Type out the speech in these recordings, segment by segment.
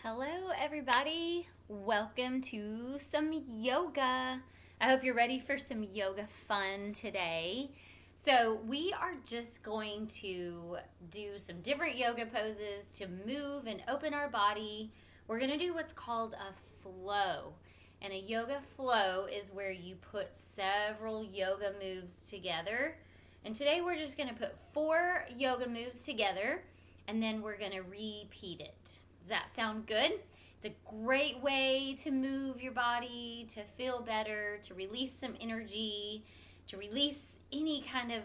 Hello, everybody. Welcome to some yoga. I hope you're ready for some yoga fun today. So we are just going to do some different yoga poses to move and open our body. We're going to do what's called a flow. And a yoga flow is where you put several yoga moves together. And today we're just going to put 4 yoga moves together, and then we're going to repeat it. Does that sound good? It's a great way to move your body, to feel better, to release some energy, to release any kind of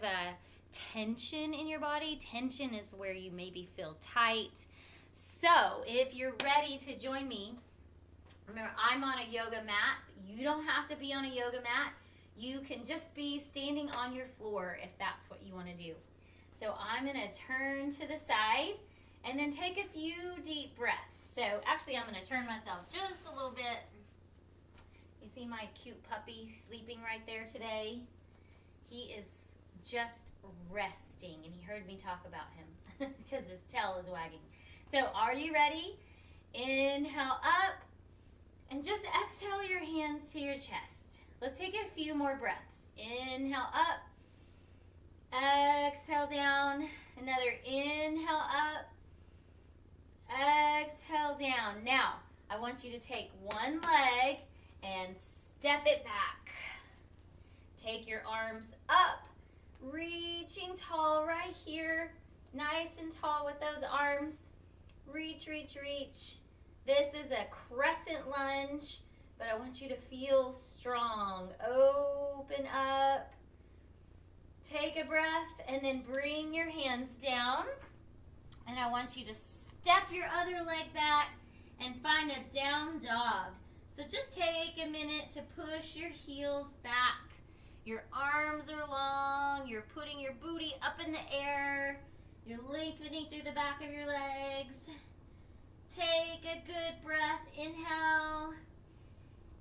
tension in your body. Tension is where you maybe feel tight. So if you're ready to join me, remember, I'm on a yoga mat. You don't have to be on a yoga mat. You can just be standing on your floor if that's what you want to do. So I'm going to turn to the side and then take a few deep breaths. So actually I'm going to turn myself just a little bit. You see my cute puppy sleeping right there today? He is just resting, and he heard me talk about him because his tail is wagging. So are you ready? Inhale up, and just exhale your hands to your chest. Let's take a few more breaths. Inhale up, exhale down, another inhale up, exhale down. Now, I want you to take one leg and step it back. Take your arms up, reaching tall right here. Nice and tall with those arms. Reach, reach, reach. This is a crescent lunge, but I want you to feel strong. Open up. Take a breath and then bring your hands down. And I want you to step your other leg back and find a down dog. So just take a minute to push your heels back. Your arms are long. You're putting your booty up in the air. You're lengthening through the back of your legs. Take a good breath. Inhale.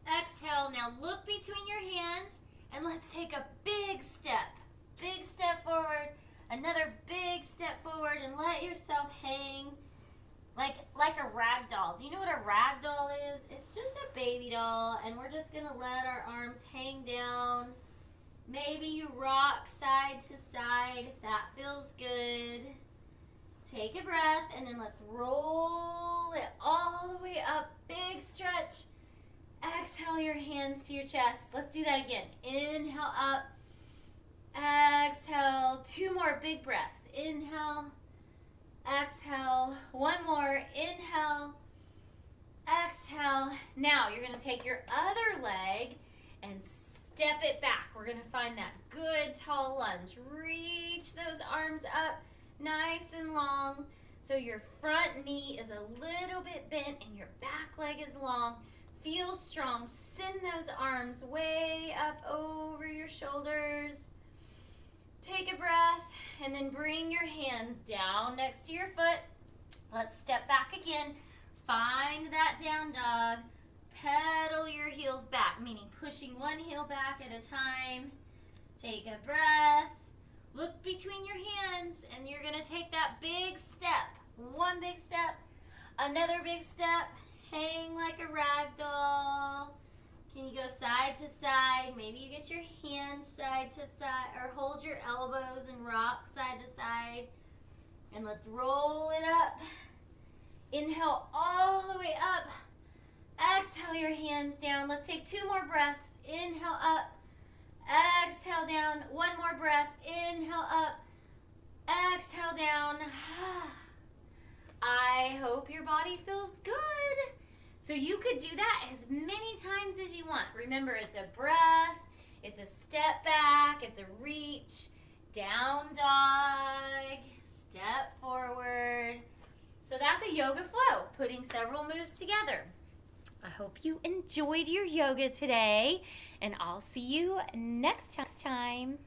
Exhale. Now look between your hands and let's take a big step. Big step forward. Another big step forward, and let yourself hang like a rag doll. Do you know what a rag doll is? It's just a baby doll, and we're just going to let our arms hang down. Maybe you rock side to side if that feels good. Take a breath, and then let's roll it all the way up. Big stretch. Exhale your hands to your chest. Let's do that again. Inhale up. Exhale. 2 more big breaths. Inhale. Exhale. 1 more. Inhale. Exhale. Now you're going to take your other leg and step it back. We're going to find that good tall lunge. Reach those arms up nice and long. So your front knee is a little bit bent and your back leg is long. Feel strong. Send those arms way up over your shoulders. Take a breath and then bring your hands down next to your foot. Let's step back again. Find that down dog. Pedal your heels back, meaning pushing one heel back at a time. Take a breath. Look between your hands, and you're going to take that big step. 1 big step, another big step. Hang like a rag doll. Can you go side to side? Maybe you get your hands side to side, or hold your elbows and rock side to side. And let's roll it up. Inhale all the way up. Exhale your hands down. Let's take 2 more breaths. Inhale up. Exhale down. 1 more breath. Inhale up. Exhale down. I hope your body feels good. So you could do that as many times as you want. Remember, it's a breath, it's a step back, it's a reach, down dog, step forward. So that's a yoga flow, putting several moves together. I hope you enjoyed your yoga today, and I'll see you next time.